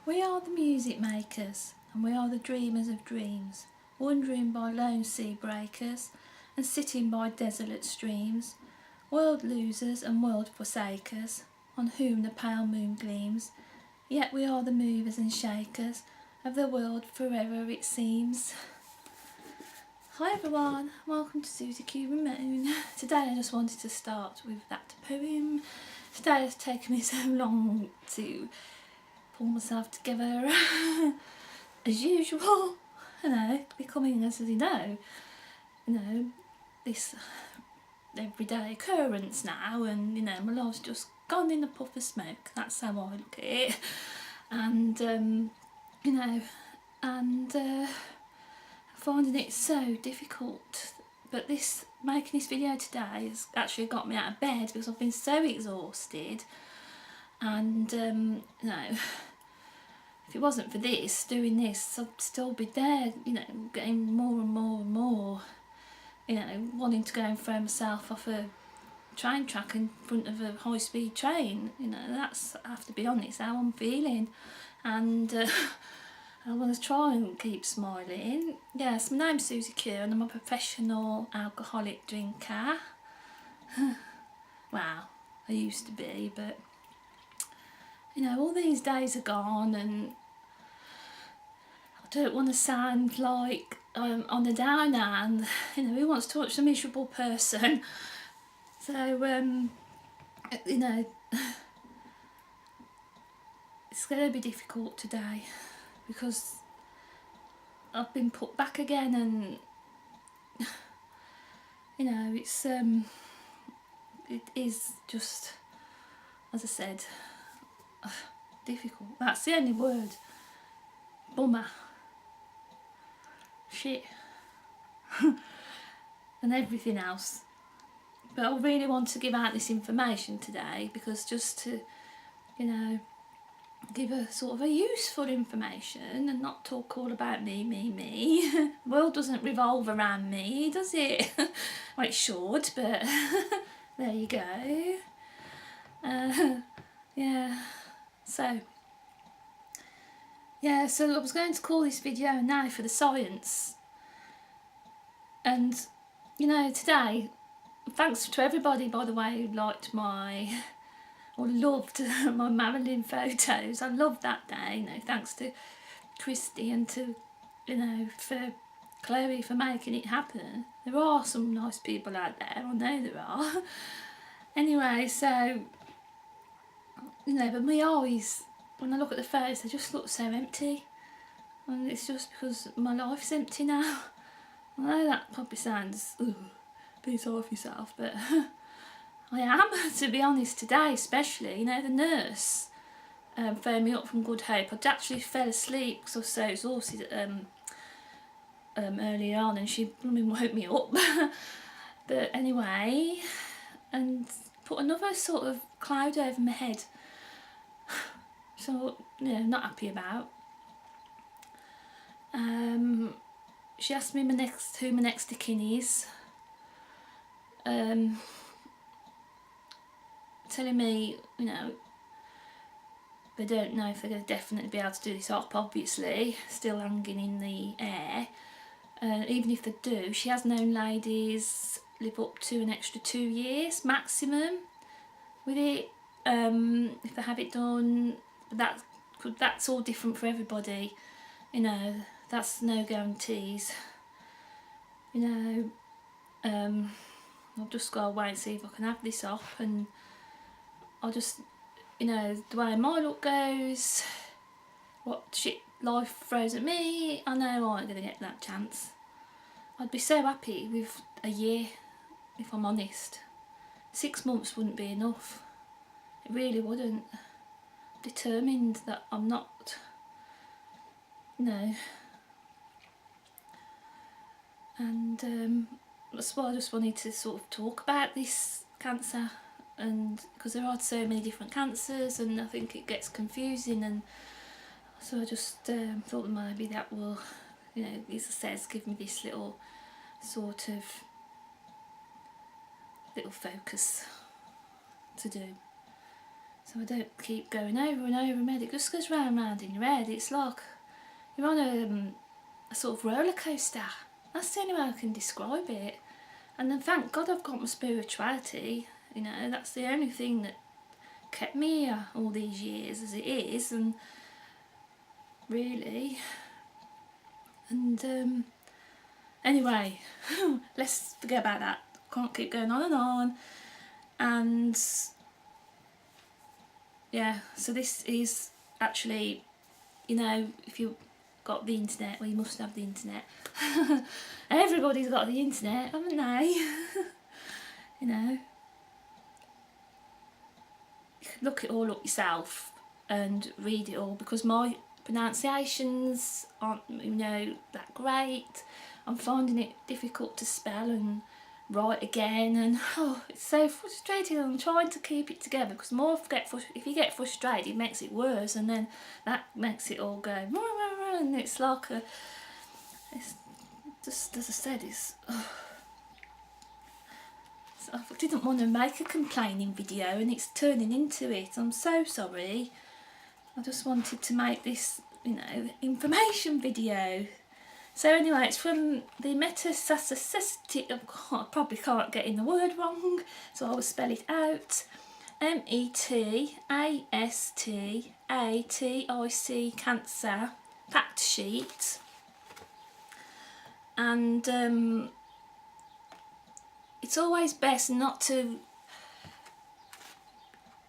We are the music makers, and we are the dreamers of dreams, wandering by lone sea breakers, and sitting by desolate streams, world losers and world forsakers, on whom the pale moon gleams. Yet we are the movers and shakers of the world forever, it seems. Hi everyone, welcome to Susie Q Moon. Today I just wanted to start with that poem. Today has taken me so long to pull myself together as usual, becoming, as you know, this everyday occurrence now, and my life's just gone in a puff of smoke. That's how I look at it. And finding it so difficult. But making this video today has actually got me out of bed because I've been so exhausted. And if it wasn't for doing this, I'd still be there, getting more and more and more, wanting to go and throw myself off a train track in front of a high-speed train. That's, I have to be honest, how I'm feeling. And I want to try and keep smiling. Yes, my name's Susie Q and I'm a professional alcoholic drinker. Well, I used to be, but all these days are gone, and I don't want to sound like I'm on the downer, and who wants to watch a miserable person? So it's going to be difficult today because I've been put back again, and it is just, as I said, difficult. That's the only word. Bummer. Shit. And everything else. But I really want to give out this information today because just to, give a sort of a useful information and not talk all about me. The world doesn't revolve around me, does it? Well, it should, but there you go. So I was going to call this video now for the science. And, today, thanks to everybody, by the way, who liked or loved my Marilyn photos. I loved that day, thanks to Christy and to, for Chloe for making it happen. There are some nice people out there, I know there are. Anyway, so, but my eyes, when I look at the photos, they just look so empty. And it's just because my life's empty now. I know that probably sounds, be sorry for yourself, but I am, to be honest, today especially. The nurse phoned me up from Good Hope. I'd actually fell asleep because I was so exhausted earlier on, and she woke me up. But anyway, and put another sort of cloud over my head. So, not happy about. She asked me who my next of kin is. Telling me, they don't know if they're going to definitely be able to do this up, obviously, still hanging in the air. Even if they do, she has known ladies live up to an extra 2 years maximum with it, if they have it done. But that's all different for everybody, that's no guarantees. I've just got to wait and see if I can have this off, and I'll just, the way my look goes, what shit life throws at me, I know I ain't going to get that chance. I'd be so happy with a year, if I'm honest. 6 months wouldn't be enough. It really wouldn't. I'm determined that I'm not, and that's why I just wanted to sort of talk about this cancer, and because there are so many different cancers, and I think it gets confusing, and so I just thought maybe that will, as it says, give me this little sort of focus to do. so I don't keep going over and over med. It just goes round and round in your head. It's like you're on a sort of roller coaster. That's the only way I can describe it. And then thank God I've got my spirituality, you know, that's the only thing that kept me here all these years as it is, and really. And anyway, let's forget about that. Can't keep going on and on. And yeah, so this is actually, you know, if you've got the internet, well, you must have the internet. Everybody's got the internet, haven't they? You know, you can look it all up yourself and read it all, because my pronunciations aren't, you know, that great. I'm finding it difficult to spell and write again, and it's so frustrating. I'm trying to keep it together, because if you get frustrated, it makes it worse, and then that makes it all go and it's like it's just, as I said, it's so I didn't want to make a complaining video and it's turning into it. I'm so sorry. I just wanted to make this, you know, information video. So anyway, it's from the Metastasis. I probably can't get in the word wrong, so I will spell it out. Metastatic cancer fact sheet. And it's always best not to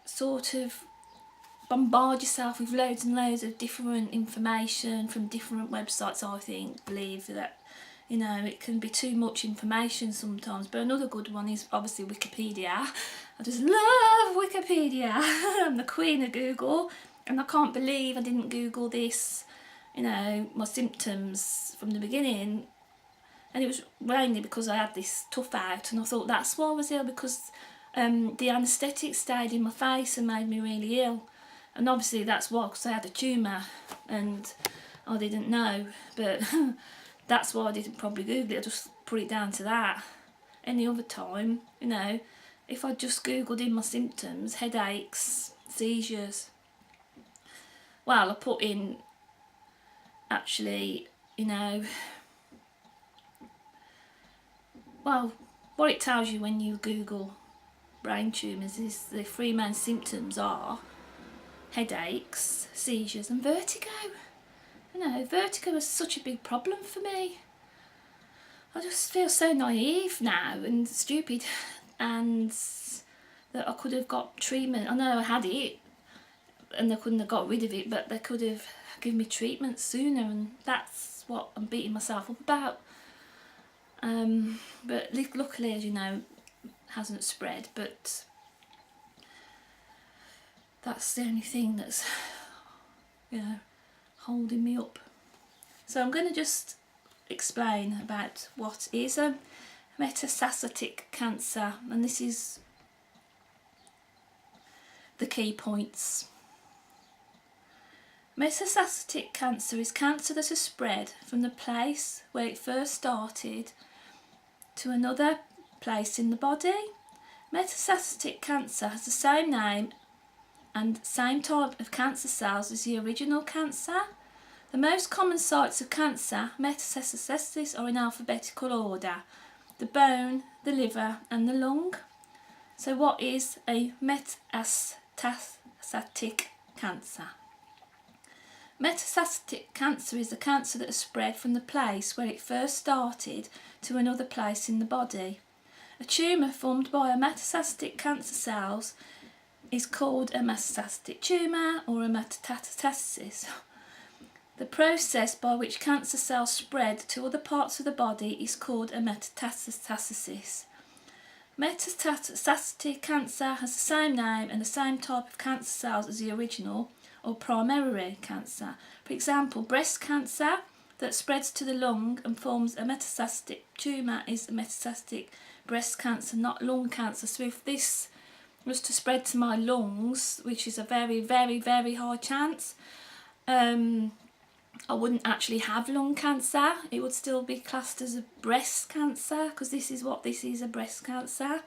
sort of bombard yourself with loads and loads of different information from different websites. I believe that, you know, it can be too much information sometimes. But another good one is obviously Wikipedia. I just love Wikipedia. I'm the queen of Google, and I can't believe I didn't Google this, you know, my symptoms from the beginning. And it was mainly because I had this tough out, and I thought that's why I was ill, because the anaesthetic stayed in my face and made me really ill. And obviously that's why, because I had a tumour and I didn't know. But that's why I didn't probably Google it. I just put it down to that. Any other time, you know, if I just Googled in my symptoms, headaches, seizures, well, I put in actually, you know, well, what it tells you when you Google brain tumours is the three main symptoms are headaches, seizures and vertigo. You know, vertigo was such a big problem for me. I just feel so naive now and stupid, and that I could have got treatment. I know I had it and they couldn't have got rid of it, but they could have given me treatment sooner, and that's what I'm beating myself up about. But luckily, as you know, it hasn't spread, but that's the only thing that's, you know, holding me up. So I'm going to just explain about what is a metastatic cancer, and this is the key points. Metastatic cancer is cancer that has spread from the place where it first started to another place in the body. Metastatic cancer has the same name and same type of cancer cells as the original cancer. The most common sites of cancer, metastasis, are in alphabetical order: the bone, the liver and the lung. So what is a metastatic cancer? Metastatic cancer is a cancer that has spread from the place where it first started to another place in the body. A tumour formed by a metastatic cancer cells is called a metastatic tumour or a metastasis. The process by which cancer cells spread to other parts of the body is called a metastasis. Metastatic cancer has the same name and the same type of cancer cells as the original or primary cancer. For example, breast cancer that spreads to the lung and forms a metastatic tumour is a metastatic breast cancer, not lung cancer. So if this was to spread to my lungs, which is a very, very, very high chance, I wouldn't actually have lung cancer. It would still be classed as a breast cancer, because this is what this is, a breast cancer.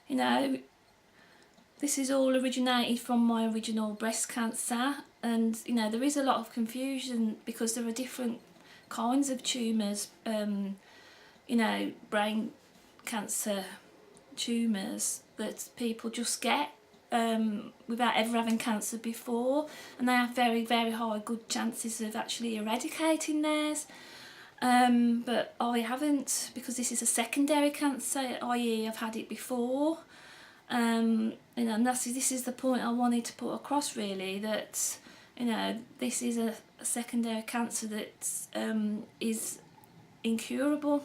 You know, This is all originated from my original breast cancer, and you know there is a lot of confusion because there are different kinds of tumours, you know, brain cancer tumours that people just get without ever having cancer before, and they have very, very high good chances of actually eradicating theirs. But I haven't, because this is a secondary cancer, i.e. I've had it before. You know, and this is the point I wanted to put across, really, that you know this is a secondary cancer that is incurable.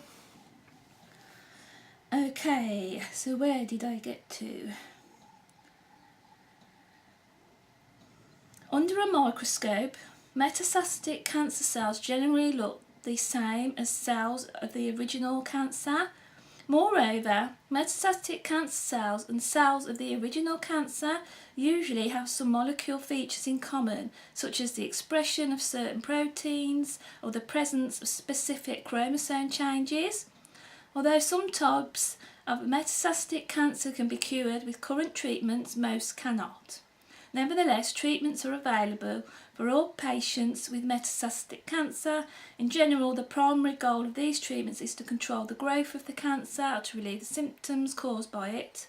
Okay, so where did I get to? Under a microscope, metastatic cancer cells generally look the same as cells of the original cancer. Moreover, metastatic cancer cells and cells of the original cancer usually have some molecular features in common, such as the expression of certain proteins or the presence of specific chromosome changes. Although some types of metastatic cancer can be cured with current treatments, most cannot. Nevertheless, treatments are available for all patients with metastatic cancer. In general, the primary goal of these treatments is to control the growth of the cancer or to relieve the symptoms caused by it.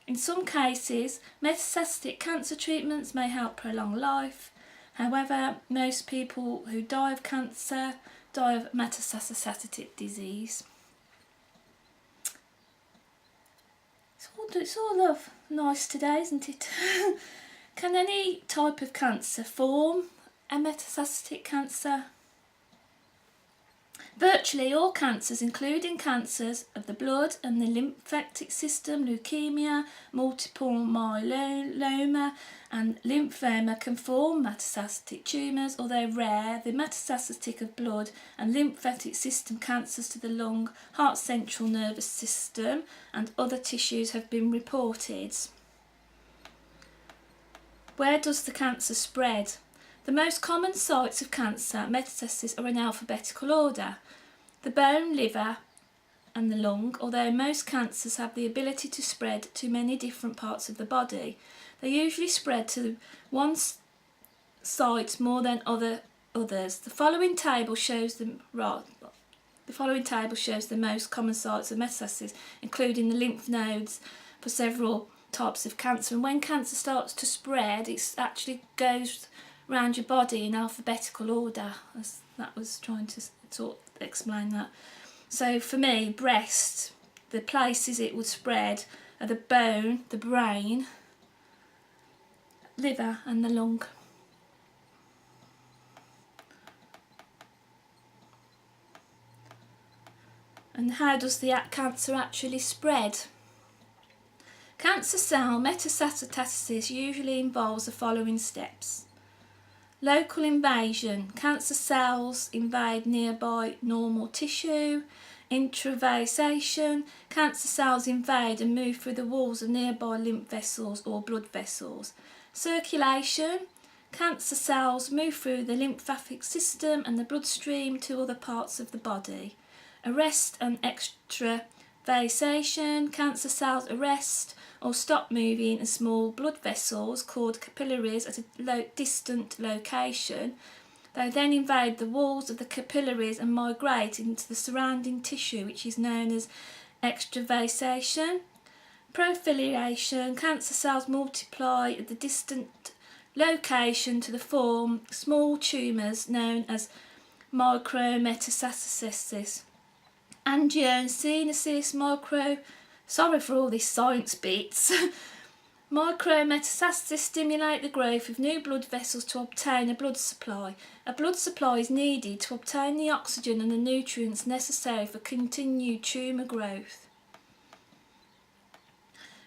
In some cases, metastatic cancer treatments may help prolong life. However, most people who die of cancer die of metastatic disease. It's all nice today, isn't it? Can any type of cancer form a metastatic cancer? Virtually all cancers, including cancers of the blood and the lymphatic system, leukemia, multiple myeloma and lymphoma, can form metastatic tumours. Although rare, the metastatic of blood and lymphatic system cancers to the lung, heart, central nervous system and other tissues have been reported. Where does the cancer spread? The most common sites of cancer metastasis are in alphabetical order: the bone, liver and the lung. Although most cancers have the ability to spread to many different parts of the body, they usually spread to one site more than others. The following table shows the most common sites of metastasis, including the lymph nodes for several types of cancer. And when cancer starts to spread, it actually goes around your body in alphabetical order, as that was trying to sort of explain that. So for me, breast, the places it would spread are the bone, the brain, liver and the lung. And how does the cancer actually spread? Cancer cell metastasis usually involves the following steps. Local invasion. Cancer cells invade nearby normal tissue. Intravasation. Cancer cells invade and move through the walls of nearby lymph vessels or blood vessels. Circulation. Cancer cells move through the lymphatic system and the bloodstream to other parts of the body. Arrest and extravasation. Cancer cells arrest or stop moving in small blood vessels called capillaries at a distant location. They then invade the walls of the capillaries and migrate into the surrounding tissue, which is known as extravasation. Proliferation. Cancer cells multiply at the distant location to form small tumours known as micrometastasis. Angiogenesis, sorry for all these science bits. Micrometastasis stimulate the growth of new blood vessels to obtain a blood supply. A blood supply is needed to obtain the oxygen and the nutrients necessary for continued tumour growth.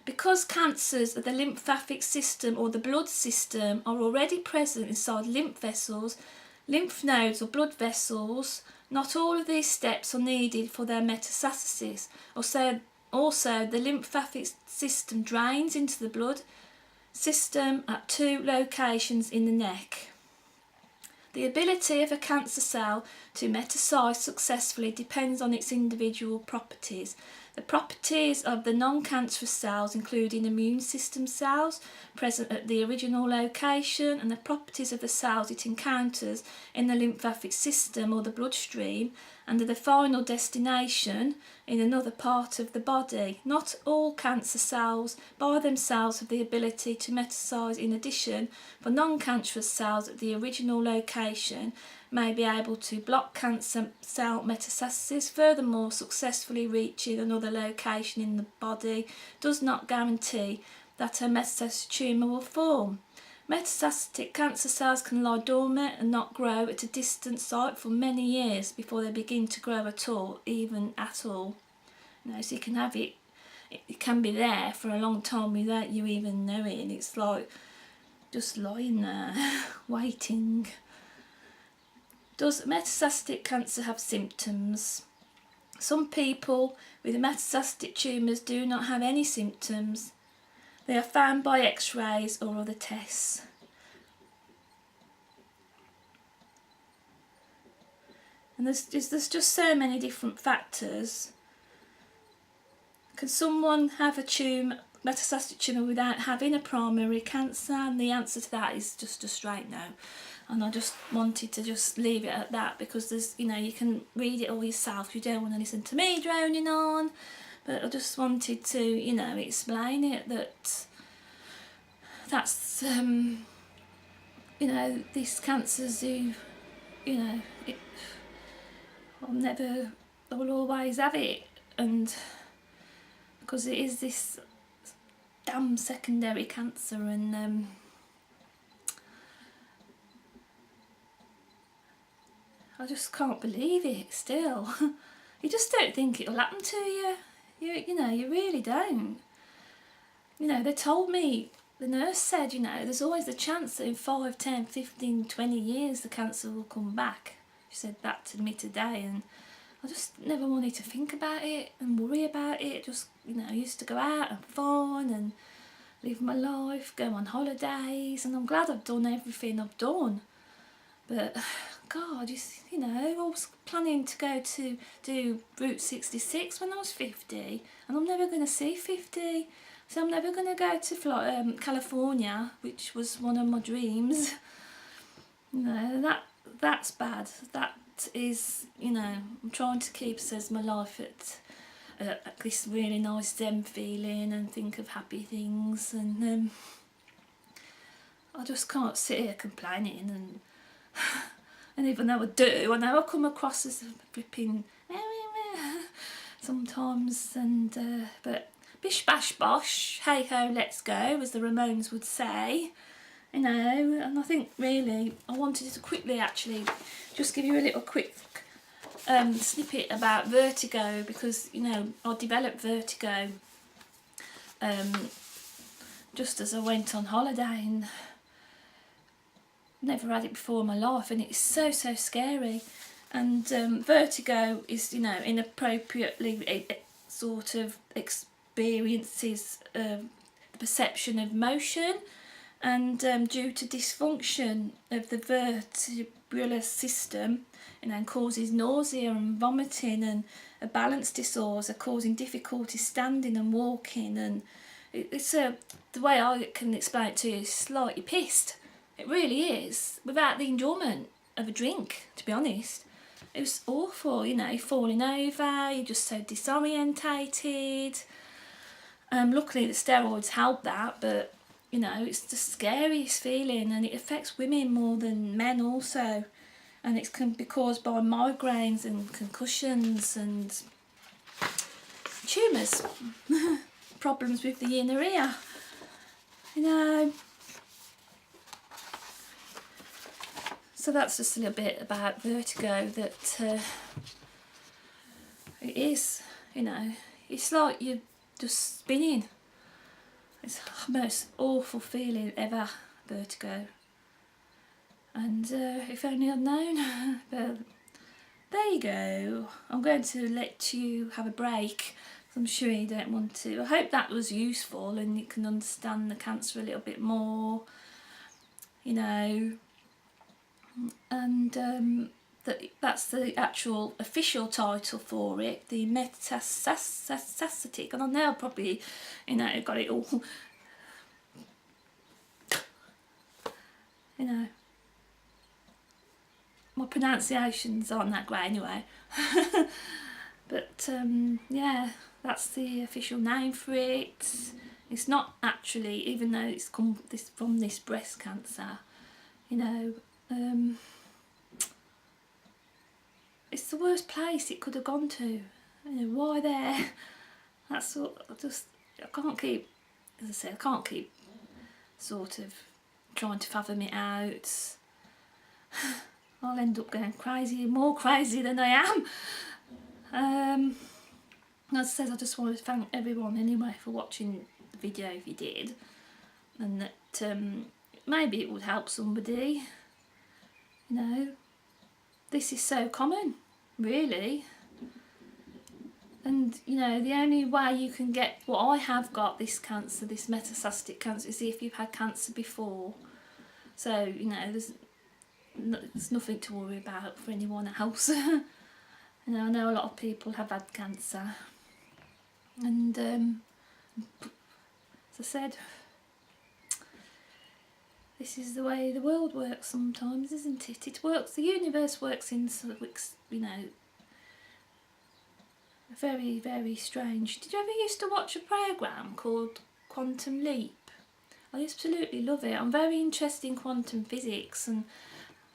Because cancers of the lymphatic system or the blood system are already present inside lymph vessels, lymph nodes or blood vessels, not all of these steps are needed for their metastasis. Also, the lymphatic system drains into the blood system at two locations in the neck. The ability of a cancer cell to metastasize successfully depends on its individual properties. The properties of the non-cancerous cells, including immune system cells present at the original location, and the properties of the cells it encounters in the lymphatic system or the bloodstream, and the final destination in another part of the body. Not all cancer cells by themselves have the ability to metastasise. In addition, for non-cancerous cells at the original location may be able to block cancer cell metastasis. Furthermore, successfully reaching another location in the body does not guarantee that a metastatic tumour will form. Metastatic cancer cells can lie dormant and not grow at a distant site for many years before they begin to grow at all, even at all. So you can have it can be there for a long time without you even knowing. It's like just lying there, waiting. Does metastatic cancer have symptoms? Some people with metastatic tumours do not have any symptoms. They are found by x-rays or other tests. And there's just so many different factors. Can someone have a metastatic tumour without having a primary cancer? And the answer to that is just a straight no. And I just wanted to just leave it at that, because there's, you can read it all yourself. You don't want to listen to me droning on. But I just wanted to, explain it, that's, these cancers who, I will always have it, and because it is this damn secondary cancer, and I just can't believe it still. You just don't think it'll happen to you. You really don't. They told me, the nurse said, there's always the chance that in 5, 10, 15, 20 years the cancer will come back. She said that to me today, and I just never wanted to think about it and worry about it. Just, I used to go out and fun and live my life, go on holidays, and I'm glad I've done everything I've done. But God, I was planning to go to do Route 66 when I was 50, and I'm never going to see 50. So I'm never going to go to California, which was one of my dreams. That's bad. That is, I'm trying to keep, says my life at this really nice Zen feeling and think of happy things, and I just can't sit here complaining, and even though I know I come across as a flipping sometimes, and but bish bash bosh, hey ho, let's go, as the Ramones would say, and I think really I wanted to quickly actually just give you a little quick snippet about vertigo, because I developed vertigo just as I went on holiday, and never had it before in my life, and it's so scary. And vertigo is inappropriately sort of experiences the perception of motion, and due to dysfunction of the vertebral system, causes nausea and vomiting, and a balance disorder causing difficulty standing and walking. And it's the way I can explain it to you, it's like you're pissed. It really is, without the enjoyment of a drink, to be honest. It was awful, you're falling over, you're just so disorientated. Luckily the steroids help that, but it's the scariest feeling, and it affects women more than men also, and it can be caused by migraines and concussions and tumours, problems with the inner ear, So that's just a little bit about vertigo, that it is, it's like you're just spinning. It's the most awful feeling ever, vertigo. And if only I'd known. But there you go. I'm going to let you have a break. I'm sure you don't want to. I hope that was useful and you can understand the cancer a little bit more, And that's the actual official title for it, the metastatic. And I know I've probably, you know, got it all, you know, my pronunciations aren't that great anyway. But yeah, that's the official name for it. It's not actually, even though it's come from this breast cancer, you know, it's the worst place it could have gone to. You know, why there? That's what I can't keep, as I said, I can't keep sort of trying to fathom it out. I'll end up going crazy, more crazy than I am. As I said, I just want to thank everyone anyway for watching the video if you did, and that maybe it would help somebody. You know, this is so common, really. And you know, the only way you can get, well, I have got this cancer, this metastatic cancer, is if you've had cancer before. So you know, there's nothing to worry about for anyone else. You know, I know a lot of people have had cancer, and as I said, this is the way the world works sometimes, isn't it? It works, the universe works in, you know, very, very strange. Did you ever used to watch a program called Quantum Leap? I absolutely love it. I'm very interested in quantum physics, and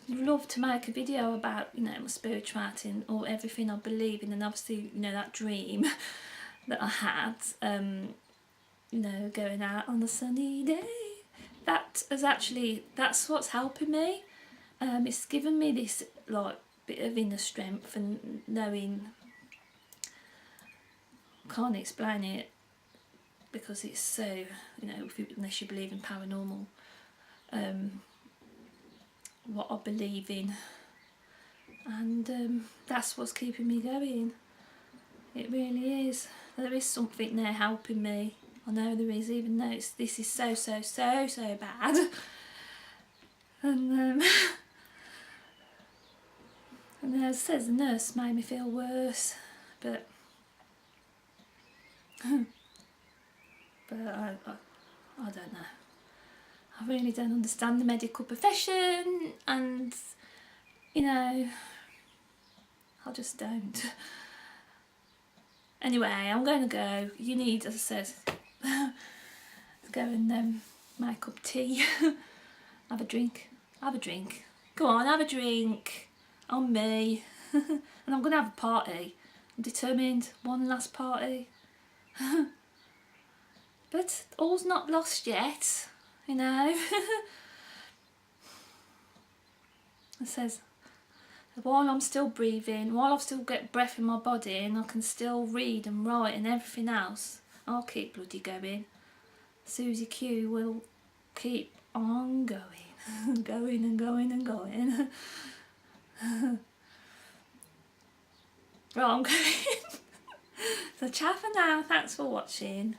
love to make a video about, you know, my spirituality and or everything I believe in, and obviously, you know, that dream that I had, you know, going out on a sunny day. That is actually, that's what's helping me. It's given me this like bit of inner strength and knowing, can't explain it because it's so, you know, unless you believe in paranormal, what I believe in, and that's what's keeping me going. It really is. There is something there helping me. I know there is, even though this is so bad. And and as it says, the nurse made me feel worse, but but I don't know. I really don't understand the medical profession, and you know, I just don't. Anyway, I'm going to go. You need, as I said, to go and make up tea. Have a drink. Have a drink. Go on, have a drink. On me. And I'm going to have a party. I'm determined. One last party. But all's not lost yet, you know. It says, while I'm still breathing, while I've still got breath in my body and I can still read and write and everything else, I'll keep bloody going. Susie Q will keep on going. Going and going and going. Right, I'm going. So ciao for now, thanks for watching.